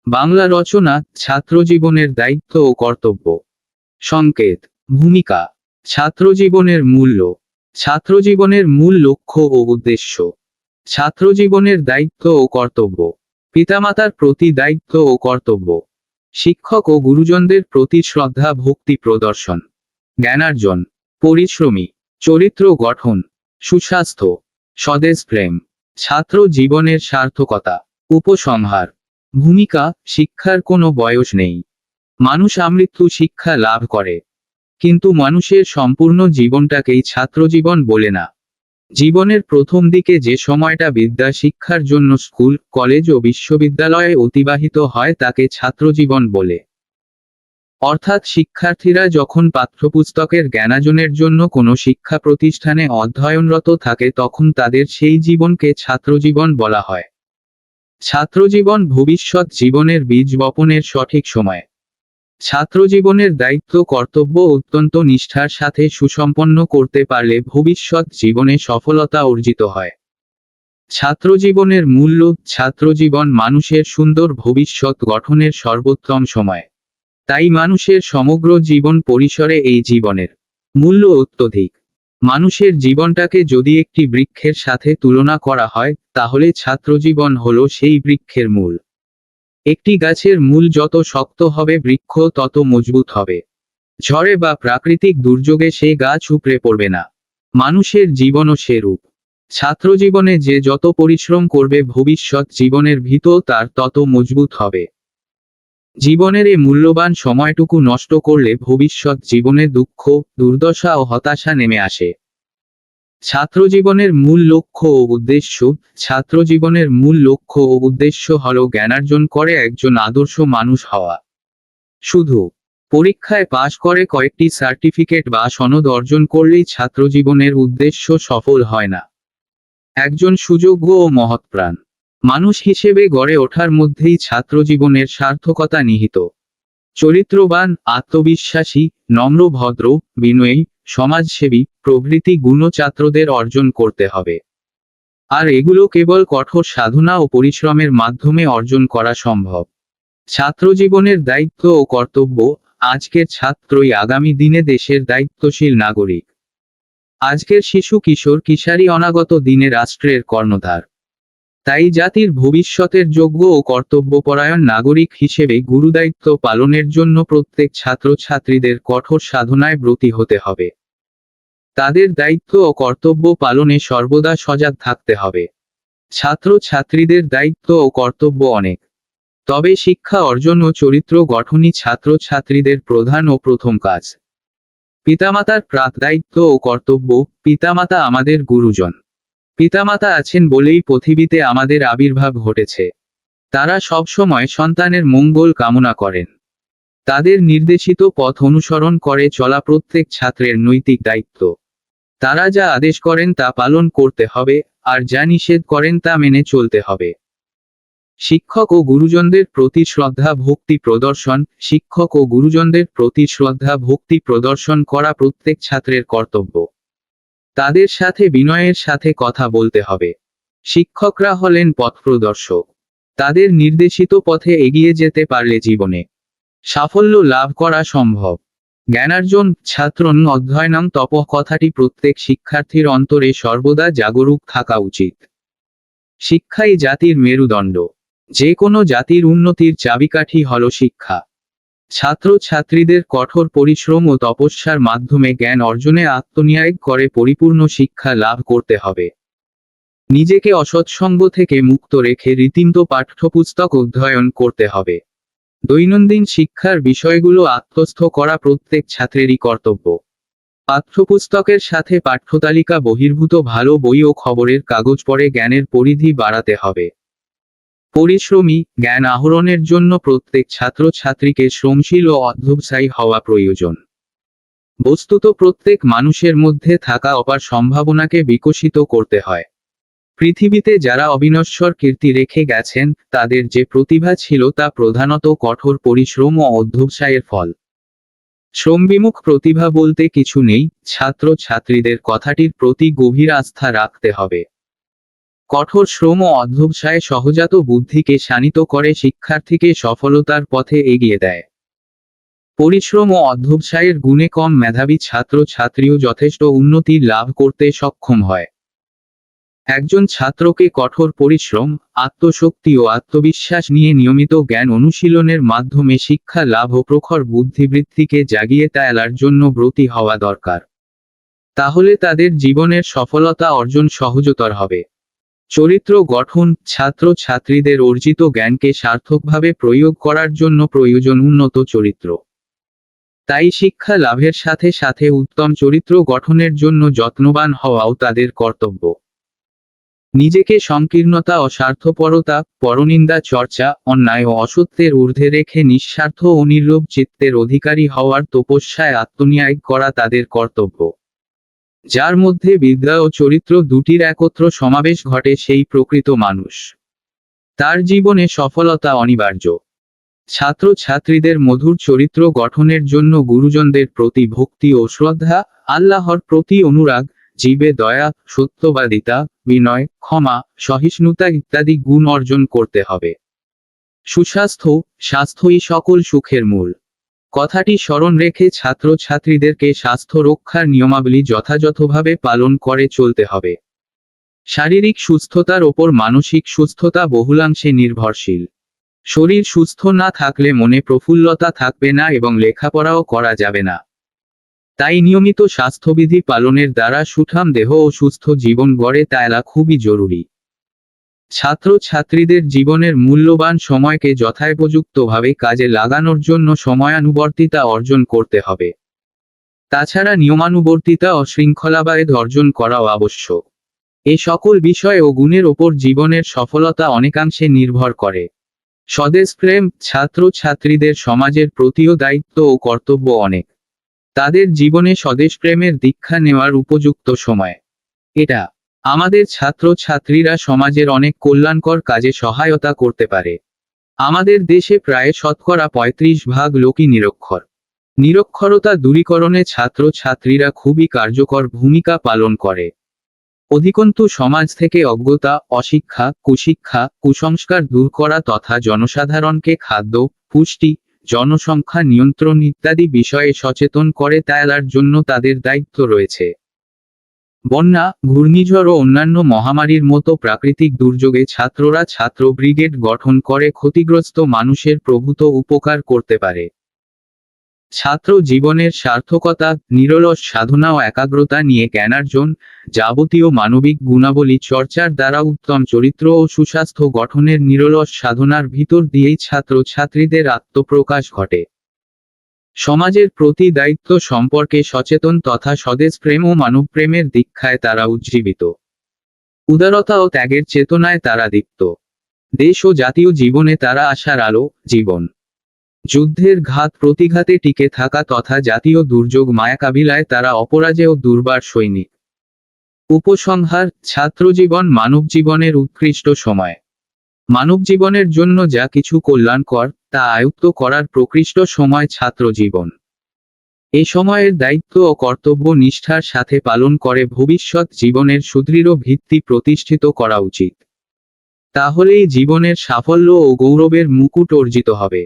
বাংলা রচনা, ছাত্রজীবনের দায়িত্ব ও কর্তব্য। সংকেত, ভূমিকা, ছাত্রজীবনের মূল্য, ছাত্রজীবনের মূল লক্ষ্য ও উদ্দেশ্য, ছাত্রজীবনের দায়িত্ব ও কর্তব্য, পিতামাতার প্রতি দায়িত্ব ও কর্তব্য, শিক্ষক ও গুরুজনদের প্রতি শ্রদ্ধা ভক্তি প্রদর্শন, জ্ঞানার্জন, পরিশ্রমী, চরিত্র গঠন, সুস্বাস্থ্য, স্বদেশপ্রেম, ছাত্র জীবনের সার্থকতা। উপসংহার, ভূমিকা, শিক্ষার কোনো বয়স নেই। মানুষ আমৃত্যু শিক্ষা লাভ করে, কিন্তু মানুষের সম্পূর্ণ জীবনটাকেই ছাত্রজীবন বলে না। জীবনের প্রথম দিকে যে সময়টা বিদ্যা শিক্ষার জন্য স্কুল, কলেজ ও বিশ্ববিদ্যালয়ে অতিবাহিত হয় তাকে ছাত্রজীবন বলে। অর্থাৎ শিক্ষার্থীরা যখন পাঠ্যপুস্তকের জ্ঞানার্জনের জন্য কোনো শিক্ষা প্রতিষ্ঠানে অধ্যয়নরত থাকে তখন তাদের সেই জীবনকে ছাত্রজীবন বলা হয়। ছাত্রজীবন ভবিষ্যৎ জীবনের বীজ বপনের সঠিক সময়। ছাত্রজীবনের দায়িত্ব কর্তব্য অত্যন্ত নিষ্ঠার সাথে সুসম্পন্ন করতে পারলে ভবিষ্যৎ জীবনে সফলতা অর্জিত হয়। ছাত্রজীবনের মূল্য, ছাত্রজীবন মানুষের সুন্দর ভবিষ্যৎ গঠনের সর্বোত্তম সময়। তাই মানুষের সমগ্র জীবন পরিসরে এই জীবনের মূল্য অত্যধিক। মানুষের জীবনটাকে যদি একটি বৃক্ষের সাথে তুলনা করা হয়, তাহলে ছাত্রজীবন হলো সেই বৃক্ষের মূল। একটি গাছের মূল যত শক্ত হবে বৃক্ষ তত মজবুত হবে। ঝড়ে বা প্রাকৃতিক দুর্যোগে সে গাছ উপড়ে পড়বে না। মানুষের জীবনও সেরূপ। ছাত্রজীবনে যে যত পরিশ্রম করবে ভবিষ্যৎ জীবনের ভিতও তার তত মজবুত হবে। জীবনের এই মূল্যবান সময়টুকু নষ্ট করলে ভবিষ্যৎ জীবনে দুঃখ, দুর্দশা ও হতাশা নেমে আসে। ছাত্রজীবনের মূল লক্ষ্য ও উদ্দেশ্য, ছাত্রজীবনের মূল লক্ষ্য ও উদ্দেশ্য হল জ্ঞানার্জন করে একজন আদর্শ মানুষ হওয়া। শুধু পরীক্ষায় পাশ করে কয়েকটি সার্টিফিকেট বা সনদ অর্জন করলেই ছাত্রজীবনের উদ্দেশ্য সফল হয় না। একজন সুযোগ্য ও মহৎপ্রাণ মানুষ হিসেবে গড়ে ওঠার মধ্যেই ছাত্রজীবনের সার্থকতা নিহিত। চরিত্রবান, আত্মবিশ্বাসী, নম্র, ভদ্র, বিনয়ী, সমাজসেবী প্রভৃতি গুণ ছাত্রদের অর্জন করতে হবে। আর এগুলো কেবল কঠোর সাধনা ও পরিশ্রমের মাধ্যমে অর্জন করা সম্ভব। ছাত্রজীবনের দায়িত্ব ও কর্তব্য, আজকের ছাত্রই আগামী দিনে দেশের দায়িত্বশীল নাগরিক। আজকের শিশু কিশোর কিশোরী অনাগত দিনে রাষ্ট্রের কর্ণধার। তাই জাতির ভবিষ্যতের যোগ্য ও কর্তব্যপরায়ণ নাগরিক হিসেবে গুরুদায়িত্ব পালনের জন্য প্রত্যেক ছাত্রছাত্রীদের কঠোর সাধনায় ব্রতী হতে হবে। তাদের দায়িত্ব ও কর্তব্য পালনে সর্বদা সজাগ থাকতে হবে। ছাত্রছাত্রীদের দায়িত্ব ও কর্তব্য অনেক, তবে শিক্ষা অর্জন ও চরিত্র গঠনই ছাত্রছাত্রীদের প্রধান ও প্রথম কাজ। পিতামাতার প্রাক দায়িত্ব ও কর্তব্য। পিতামাতা আমাদের গুরুজন। পিতামাতা আছেন বলেই পৃথিবীতে আমাদের আবির্ভাব ঘটেছে। তারা সবসময় সন্তানের মঙ্গল কামনা করেন। তাদের নির্দেশিত পথ অনুসরণ করে চলা প্রত্যেক ছাত্রের নৈতিক দায়িত্ব। তারা যা আদেশ করেন তা পালন করতে হবে, আর যা নিষেধ করেন তা মেনে চলতে হবে। শিক্ষক ও গুরুজনদের প্রতি শ্রদ্ধা ভক্তি প্রদর্শন। শিক্ষক ও গুরুজনদের প্রতি শ্রদ্ধা ভক্তি প্রদর্শন করা প্রত্যেক ছাত্রের কর্তব্য। তাদের সাথে বিনয়ের সাথে কথা বলতে হবে। শিক্ষকরা হলেন পথপ্রদর্শক। তাদের নির্দেশিত পথে এগিয়ে যেতে পারলে জীবনে সাফল্য লাভ করা সম্ভব। জ্ঞানার্জন, ছাত্রং অধ্যয়নং তপঃ কথাটি প্রত্যেক শিক্ষার্থীর অন্তরে সর্বদা জাগরুক থাকা উচিত। শিক্ষাই জাতির মেরুদণ্ড। যে কোনো জাতির উন্নতির চাবিকাঠি হল শিক্ষা। ছাত্রছাত্রীদের কঠোর পরিশ্রম ও তপস্যার মাধ্যমে জ্ঞান অর্জনে আত্মনিয়োগ করে পরিপূর্ণ শিক্ষা লাভ করতে হবে। নিজেকে অসৎসঙ্গ থেকে মুক্ত রেখে রীতিমতো পাঠ্যপুস্তক অধ্যয়ন করতে হবে। দৈনন্দিন শিক্ষার বিষয়গুলো আত্মস্থ করা প্রত্যেক ছাত্রেরই কর্তব্য। পাঠ্যপুস্তকের সাথে পাঠ্যতালিকা বহির্ভূত ভালো বই ও খবরের কাগজ পড়ে জ্ঞানের পরিধি বাড়াতে হবে। পরিশ্রমী, জ্ঞান আহরণের জন্য প্রত্যেক ছাত্রছাত্রীকে শ্রমশীল ও অধ্যবসায়ী হওয়া প্রয়োজন। বস্তুত প্রত্যেক মানুষের মধ্যে থাকা অপার সম্ভাবনাকে বিকশিত করতে হয়। পৃথিবীতে যারা অবিনশ্বর কীর্তি রেখে গেছেন, তাদের যে প্রতিভা ছিল তা প্রধানত কঠোর পরিশ্রম ও অধ্যবসায়ের ফল। শ্রমবিমুখ প্রতিভা বলতে কিছু নেই। ছাত্রছাত্রীদের কথাটির প্রতি গভীর আস্থা রাখতে হবে। কঠোর শ্রম ও অধ্যবসায় সহজাত বুদ্ধিকে শানিত করে শিক্ষার্থীকে সফলতার পথে এগিয়ে দেয়। পরিশ্রম ও অধ্যবসায়ের গুণে কম মেধাবী ছাত্র ছাত্রীও যথেষ্ট উন্নতি লাভ করতে সক্ষম হয়। একজন ছাত্রকে কঠোর পরিশ্রম, আত্মশক্তি ও আত্মবিশ্বাস নিয়ে নিয়মিত জ্ঞান অনুশীলনের মাধ্যমে শিক্ষা লাভ ও প্রখর বুদ্ধিবৃত্তিকে জাগিয়ে তোলার জন্য ব্রতী হওয়া দরকার। তাহলে তাদের জীবনের সফলতা অর্জন সহজতর হবে। চরিত্র গঠন: ছাত্র ছাত্রীদের অর্জিত জ্ঞানকে সার্থকভাবে প্রয়োগ করার জন্য প্রয়োজন উন্নত চরিত্র। তাই শিক্ষা লাভের সাথে সাথে উত্তম চরিত্র গঠনের জন্য যত্নবান হওয়াও তাদের কর্তব্য। নিজেকে সংকীর্ণতা ও স্বার্থপরতা, পরনিন্দা চর্চা, অন্যায় ও অসত্যের ঊর্ধ্বে রেখে নিঃস্বার্থ ও নির্লোভ চিত্তের অধিকারী হওয়ার তপস্যায় আত্মনিয়োগ করা তাদের কর্তব্য। যার মধ্যে বিদ্যা ও চরিত্র দুটির একত্র সমাবেশ ঘটে সেই প্রকৃত মানুষ। তার জীবনে সফলতা অনিবার্য। ছাত্র ছাত্রীদের মধুর চরিত্র গঠনের জন্য গুরুজনদের প্রতি ভক্তি ও শ্রদ্ধা, আল্লাহর প্রতি অনুরাগ, জীবে দয়া, সত্যবাদিতা, বিনয়, ক্ষমা, সহিষ্ণুতা ইত্যাদি গুণ অর্জন করতে হবে। স্বাস্থ্যই সকল সুখের মূল। কথাটি স্মরণ রেখে ছাত্র ছাত্রীদেরকে স্বাস্থ্য রক্ষার নিয়মাবলী যথাযথভাবে পালন করে চলতে হবে। শারীরিক সুস্থতার ওপর মানসিক সুস্থতা বহুলাংশে নির্ভরশীল। শরীর সুস্থ না থাকলে মনে প্রফুল্লতা থাকবে না এবং লেখাপড়াও করা যাবে না। তাই নিয়মিত স্বাস্থ্যবিধি পালনের দ্বারা সুঠাম দেহ ও সুস্থ জীবন গড়ে তোলা খুবই জরুরি। ছাত্র ছাত্রীদের জীবনের মূল্যবান সময়কে যথোপযুক্তভাবে কাজে লাগানোর জন্য সময়ানুবর্তিতা অর্জন করতে হবে। তাছাড়া নিয়মানুবর্তিতা ও শৃঙ্খলাবাদ অর্জন করাও আবশ্যক। এ সকল বিষয় ও গুণের ওপর জীবনের সফলতা অনেকাংশে নির্ভর করে। স্বদেশপ্রেম: ছাত্র ছাত্রীদের সমাজের প্রতিও দায়িত্ব ও কর্তব্য অনেক। তাদের জীবনে স্বদেশপ্রেমের দীক্ষা নেওয়ার উপযুক্ত সময় এটা। আমাদের ছাত্র ছাত্রীরা সমাজের অনেক কল্যাণকর কাজে সহায়তা করতে পারে। আমাদের দেশে প্রায় শতকরা 35% লোকই নিরক্ষর। নিরক্ষরতা দূরীকরণে ছাত্র ছাত্রীরা খুবই কার্যকর ভূমিকা পালন করে। অধিকন্তু সমাজ থেকে অজ্ঞতা, অশিক্ষা, কুশিক্ষা, কুসংস্কার দূর করা তথা জনসাধারণকে খাদ্য, পুষ্টি, জনসংখ্যা নিয়ন্ত্রণ ইত্যাদি বিষয়ে সচেতন করে তোলার জন্য তাদের দায়িত্ব রয়েছে। বন্যা, ঘূর্ণিঝড় ও অন্যান্য মহামারীর মতো প্রাকৃতিক দুর্যোগে ছাত্ররা ছাত্র ব্রিগেড গঠন করে ক্ষতিগ্রস্ত মানুষের প্রভূত উপকার করতে পারে। ছাত্র জীবনের সার্থকতা: নিরলস সাধনা ও একাগ্রতা নিয়ে জ্ঞানার্জন, যাবতীয় মানবিক গুণাবলী চর্চার দ্বারা উত্তম চরিত্র ও সুস্বাস্থ্য গঠনের নিরলস সাধনার ভিতর দিয়েই ছাত্র ছাত্রীদের আত্মপ্রকাশ ঘটে। সমাজের প্রতি দায়িত্ব সম্পর্কে সচেতন তথা স্বদেশপ্রেম ও মানবপ্রেমের দীক্ষায় তারা উজ্জীবিত। উদারতা ও ত্যাগের চেতনায় তারা দীপ্ত। দেশ ও জাতীয় জীবনে তারা আশার আলো, জীবন। যুদ্ধের ঘাত প্রতিঘাতে টিকে থাকা তথা জাতীয় দুর্যোগ মায়াকাবিলায় তারা অপরাজেয় দুর্বার সৈনিক। উপসংহার: ছাত্রজীবন মানবজীবনের উৎকৃষ্ট সময়। মানবজীবনের জন্য যা কিছু কল্যাণকর তা আয়ত্ত করার প্রকৃষ্ট সময় ছাত্রজীবন। এ সময়ের দায়িত্ব ও কর্তব্য নিষ্ঠার সাথে পালন করে ভবিষ্যৎ জীবনের সুদৃঢ় ভিত্তি প্রতিষ্ঠিত করা উচিত। তাহলেই জীবনের সাফল্য ও গৌরবের মুকুট অর্জিত হবে।